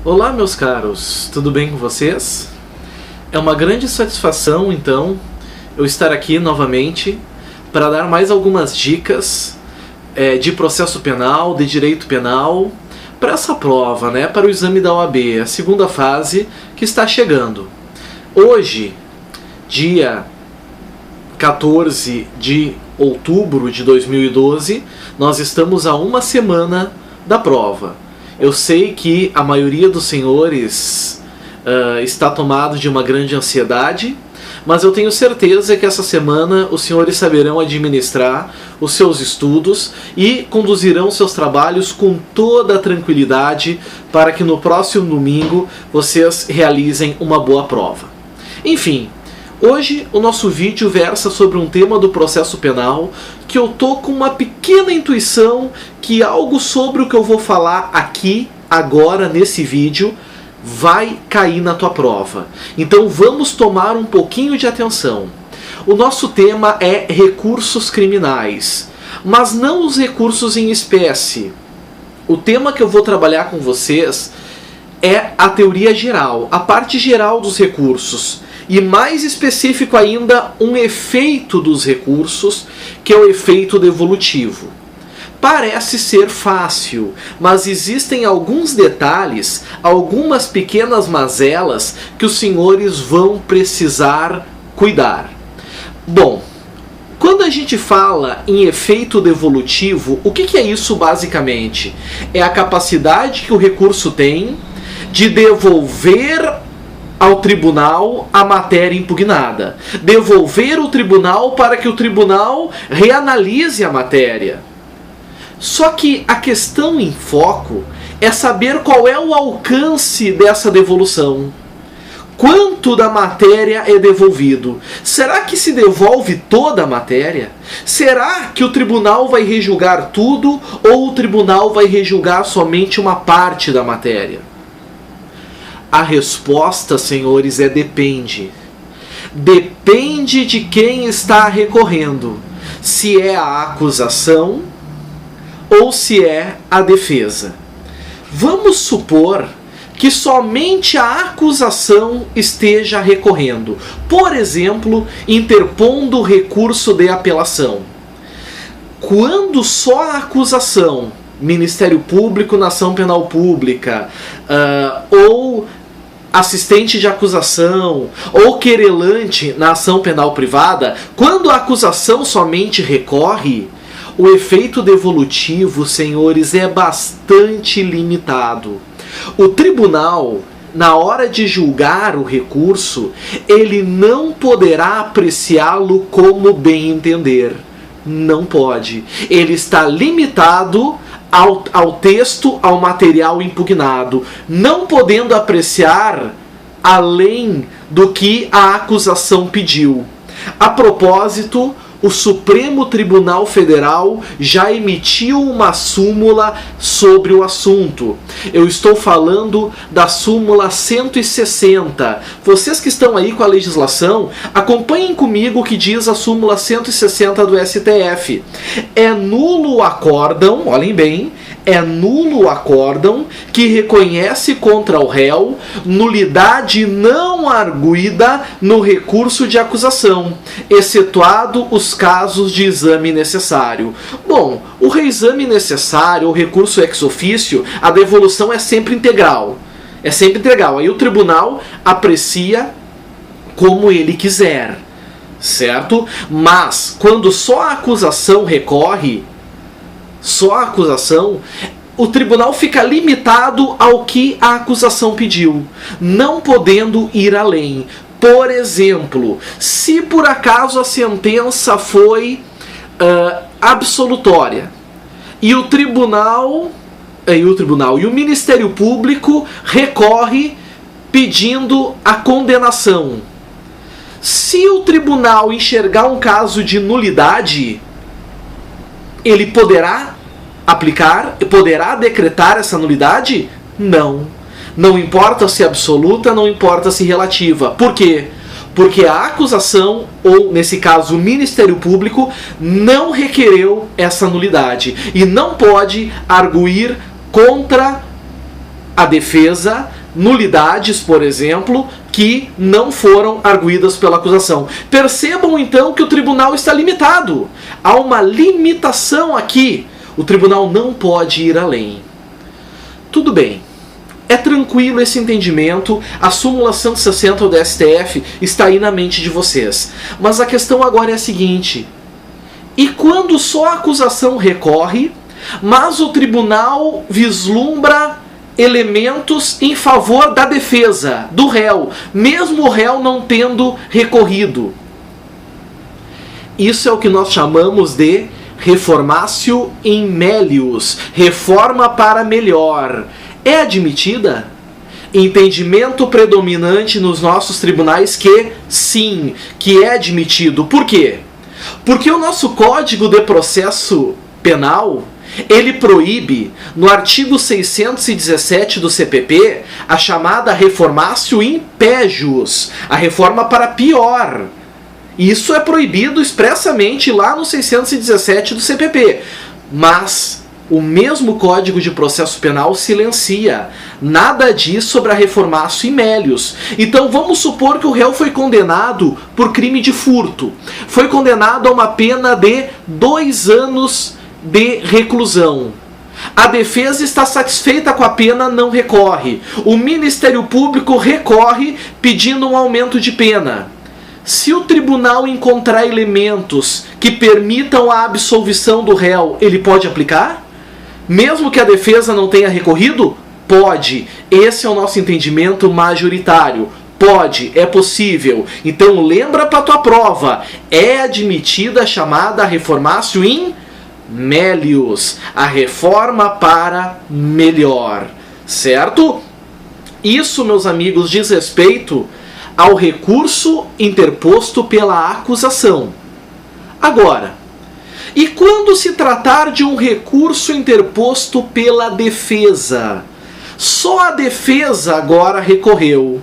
Olá, meus caros, tudo bem com vocês? É uma grande satisfação, então, eu estar aqui novamente para dar mais algumas dicas de processo penal, de direito penal, para essa prova, para o exame da OAB, a segunda fase que está chegando. Hoje, dia 14 de outubro de 2012, nós estamos a uma semana da prova. Eu sei que a maioria dos senhores está tomado de uma grande ansiedade, mas eu tenho certeza que essa semana os senhores saberão administrar os seus estudos e conduzirão seus trabalhos com toda a tranquilidade para que no próximo domingo vocês realizem uma boa prova. Enfim, hoje o nosso vídeo versa sobre um tema do processo penal que eu tô com uma pequena intuição que algo sobre o que eu vou falar aqui, agora, nesse vídeo, vai cair na tua prova. Então vamos tomar um pouquinho de atenção. O nosso tema é recursos criminais, mas não os recursos em espécie. O tema que eu vou trabalhar com vocês é a teoria geral, a parte geral dos recursos. E mais específico ainda, um efeito dos recursos, que é o efeito devolutivo. Parece ser fácil, mas existem alguns detalhes, algumas pequenas mazelas que os senhores vão precisar cuidar. Bom, quando a gente fala em efeito devolutivo, o que é isso basicamente? É a capacidade que o recurso tem de devolver ao tribunal a matéria impugnada. Devolver o tribunal para que o tribunal reanalise a matéria. Só que a questão em foco é saber qual é o alcance dessa devolução. Quanto da matéria é devolvido? Será que se devolve toda a matéria? Será que o tribunal vai rejulgar tudo ou o tribunal vai rejulgar somente uma parte da matéria? A resposta, senhores, é depende. Depende de quem está recorrendo. Se é a acusação ou se é a defesa. Vamos supor que somente a acusação esteja recorrendo. Por exemplo, interpondo recurso de apelação. Quando só a acusação, Ministério Público na ação penal pública, ou assistente de acusação ou querelante na ação penal privada, quando a acusação somente recorre, o efeito devolutivo, senhores, é bastante limitado. O tribunal, na hora de julgar o recurso, ele não poderá apreciá-lo como bem entender. Não pode. Ele está limitado ao texto, ao material impugnado, não podendo apreciar além do que a acusação pediu. A propósito, o Supremo Tribunal Federal já emitiu uma súmula sobre o assunto. Eu estou falando da súmula 160. Vocês que estão aí com a legislação, acompanhem comigo o que diz a súmula 160 do STF. É nulo o acórdão, olhem bem, é nulo o acórdão que reconhece contra o réu nulidade não arguida no recurso de acusação, excetuado os casos de exame necessário. Bom, o reexame necessário, o recurso ex officio, a devolução é sempre integral. É sempre integral. Aí o tribunal aprecia como ele quiser, certo? Mas, quando só a acusação recorre, só a acusação, o tribunal fica limitado ao que a acusação pediu, não podendo ir além. Por exemplo, se por acaso a sentença foi absolutória e o Ministério Público recorre pedindo a condenação. Se o tribunal enxergar um caso de nulidade, ele poderá aplicar, poderá decretar essa nulidade? Não. Não importa se absoluta, não importa se relativa. Por quê? Porque a acusação, ou nesse caso o Ministério Público, não requereu essa nulidade. E não pode arguir contra a defesa nulidades, por exemplo, que não foram arguidas pela acusação. Percebam então que o tribunal está limitado. Há uma limitação aqui. O tribunal não pode ir além. Tudo bem. É tranquilo esse entendimento, a súmula 160 do STF está aí na mente de vocês. Mas a questão agora é a seguinte: e quando só a acusação recorre, mas o tribunal vislumbra elementos em favor da defesa, do réu, mesmo o réu não tendo recorrido? Isso é o que nós chamamos de reformatio in melius, reforma para melhor. É admitida? Entendimento predominante nos nossos tribunais que sim, que é admitido. Por quê? Porque o nosso Código de Processo Penal, ele proíbe, no artigo 617 do CPP, a chamada reformatio in pejus, a reforma para pior. Isso é proibido expressamente lá no 617 do CPP. Mas o mesmo Código de Processo Penal silencia. Nada diz sobre a reformatio in melius. Então vamos supor que o réu foi condenado por crime de furto. Foi condenado a uma pena de 2 anos de reclusão. A defesa está satisfeita com a pena, não recorre. O Ministério Público recorre pedindo um aumento de pena. Se o tribunal encontrar elementos que permitam a absolvição do réu, ele pode aplicar? Mesmo que a defesa não tenha recorrido? Pode. Esse é o nosso entendimento majoritário. Pode, é possível. Então lembra para tua prova. É admitida a chamada reformatio in melius, a reforma para melhor. Certo? Isso, meus amigos, diz respeito ao recurso interposto pela acusação. Agora, e quando se tratar de um recurso interposto pela defesa? Só a defesa agora recorreu.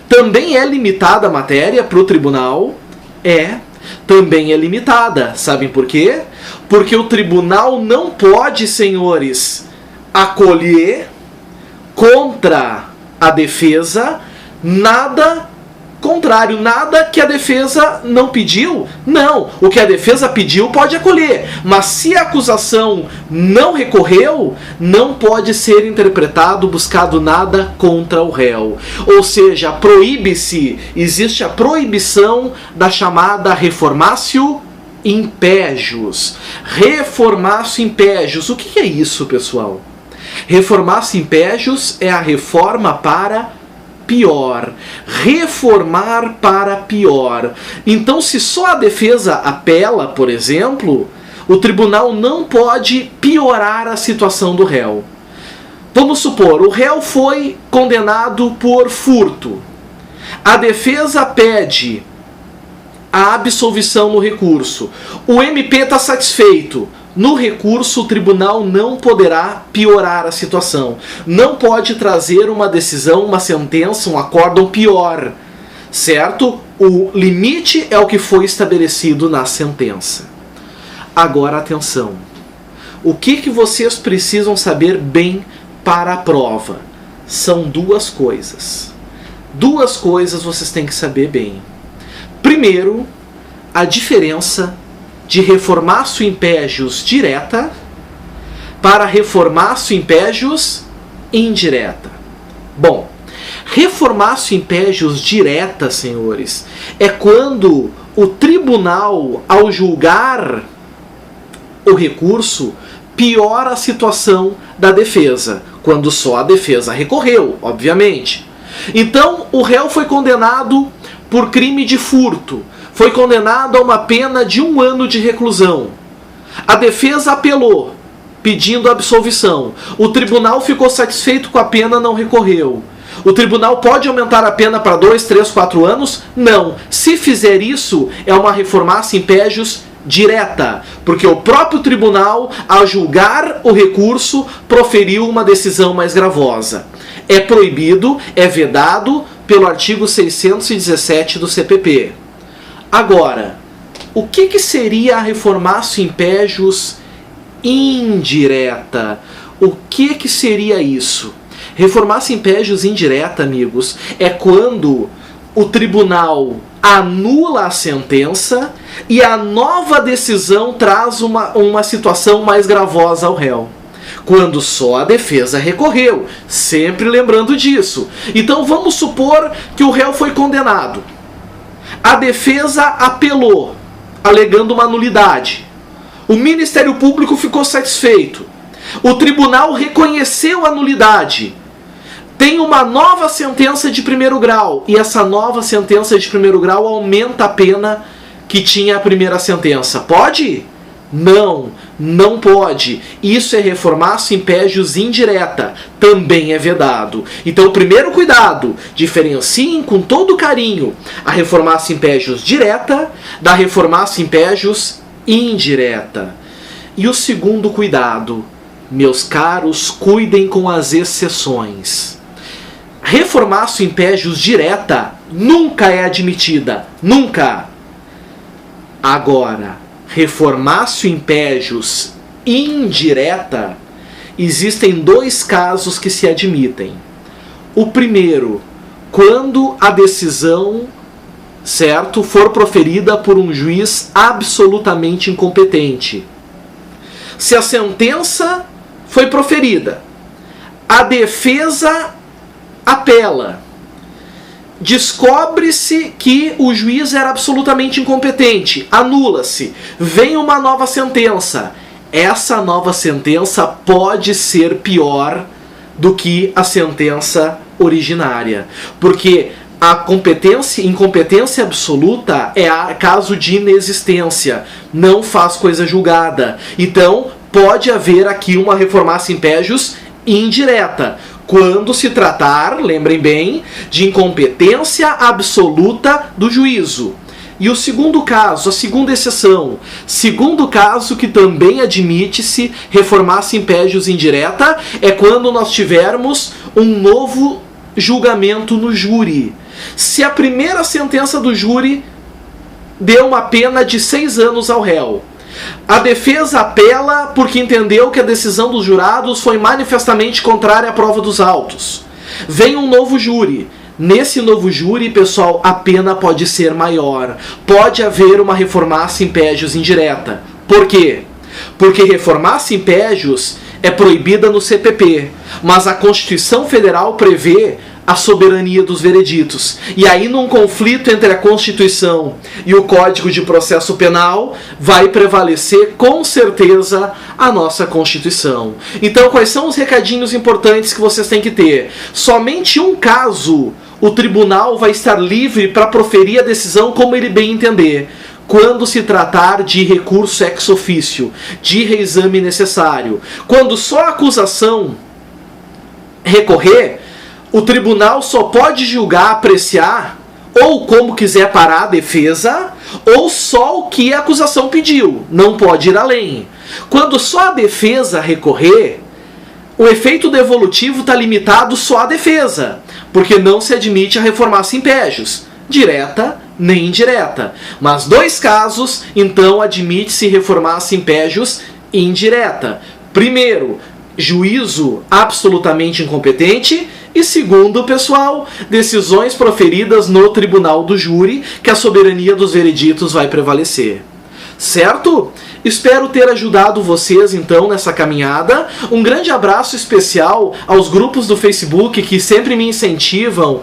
Também é limitada a matéria para o tribunal? Também é limitada. Sabem por quê? Porque o tribunal não pode, senhores, acolher contra a defesa nada contrário, nada que a defesa não pediu. Não, o que a defesa pediu pode acolher, mas se a acusação não recorreu, não pode ser interpretado, buscado nada contra o réu. Ou seja, proíbe-se, existe a proibição da chamada reformatio in pejus. Reformatio in pejus, o que é isso, pessoal? Reformatio in pejus é a reforma para pior. Reformar para pior. Então, se só a defesa apela, por exemplo, o tribunal não pode piorar a situação do réu. Vamos supor, o réu foi condenado por furto. A defesa pede a absolvição no recurso. O MP está satisfeito. No recurso, o tribunal não poderá piorar a situação. Não pode trazer uma decisão, uma sentença, um acórdão pior. Certo? O limite é o que foi estabelecido na sentença. Agora, atenção. O que vocês precisam saber bem para a prova? São 2 coisas. 2 coisas vocês têm que saber bem. Primeiro, a diferença de reformatio in pejus direta para reformatio in pejus indireta. Bom, reformatio in pejus direta, senhores, é quando o tribunal, ao julgar o recurso, piora a situação da defesa, quando só a defesa recorreu, obviamente. Então, o réu foi condenado por crime de furto. Foi condenado a uma pena de 1 ano de reclusão. A defesa apelou, pedindo absolvição. O tribunal ficou satisfeito com a pena, não recorreu. O tribunal pode aumentar a pena para 2, 3, 4 anos? Não. Se fizer isso, é uma reformatio in pejus direta, porque o próprio tribunal, ao julgar o recurso, proferiu uma decisão mais gravosa. É proibido, é vedado pelo artigo 617 do CPP. Agora, o que seria a reformatio in pejus indireta? O que seria isso? Reformar-se em pégios indireta, amigos, é quando o tribunal anula a sentença e a nova decisão traz uma situação mais gravosa ao réu. Quando só a defesa recorreu, sempre lembrando disso. Então vamos supor que o réu foi condenado. A defesa apelou, alegando uma nulidade. O Ministério Público ficou satisfeito. O tribunal reconheceu a nulidade. Tem uma nova sentença de primeiro grau, e essa nova sentença de primeiro grau aumenta a pena que tinha a primeira sentença. Pode? Não, não pode. Isso é reformar-se in pégios indireta. Também é vedado. Então, o primeiro cuidado, diferenciem com todo carinho a reformar-se in pégios direta da reformar-se in pégios indireta. E o segundo cuidado, meus caros, cuidem com as exceções. Reformar-se in pégios direta nunca é admitida. Nunca. Agora, reformar-se in pégios indireta, existem dois casos que se admitem. O primeiro, quando a decisão, certo, for proferida por um juiz absolutamente incompetente. Se a sentença foi proferida, a defesa apela, descobre-se que o juiz era absolutamente incompetente, anula-se, vem uma nova sentença. Essa nova sentença pode ser pior do que a sentença originária, porque a incompetência absoluta é caso de inexistência, não faz coisa julgada. Então pode haver aqui uma reformar-se in pégios indireta, quando se tratar, lembrem bem, de incompetência absoluta do juízo. E o segundo caso, a segunda exceção, segundo caso que também admite-se reformar-se in pégios indireta, é quando nós tivermos um novo julgamento no júri. Se a primeira sentença do júri deu uma pena de 6 anos ao réu, a defesa apela porque entendeu que a decisão dos jurados foi manifestamente contrária à prova dos autos. Vem um novo júri. Nesse novo júri, pessoal, a pena pode ser maior. Pode haver uma reformar-se in pégios indireta. Por quê? Porque reformar-se in pégios é proibida no CPP, mas a Constituição Federal prevê a soberania dos vereditos. E aí, num conflito entre a Constituição e o Código de Processo Penal, vai prevalecer com certeza a nossa Constituição. Então, quais são os recadinhos importantes que vocês têm que ter? Somente um caso o tribunal vai estar livre para proferir a decisão como ele bem entender. Quando se tratar de recurso ex officio, de reexame necessário. Quando só a acusação recorrer, o tribunal só pode julgar, apreciar, ou como quiser parar a defesa, ou só o que a acusação pediu. Não pode ir além. Quando só a defesa recorrer, o efeito devolutivo está limitado só à defesa, porque não se admite a reformar-se in pégios, direta nem indireta. Mas dois casos, então, admite-se reformar-se in pégios indireta. Primeiro, juízo absolutamente incompetente. E segundo, pessoal, decisões proferidas no tribunal do júri, que a soberania dos vereditos vai prevalecer. Certo? Espero ter ajudado vocês, então, nessa caminhada. Um grande abraço especial aos grupos do Facebook que sempre me incentivam,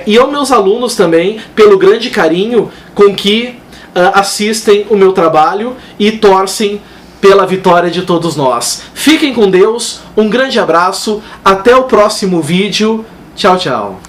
e aos meus alunos também, pelo grande carinho com que assistem o meu trabalho e torcem pela vitória de todos nós. Fiquem com Deus, um grande abraço, até o próximo vídeo. Tchau, tchau.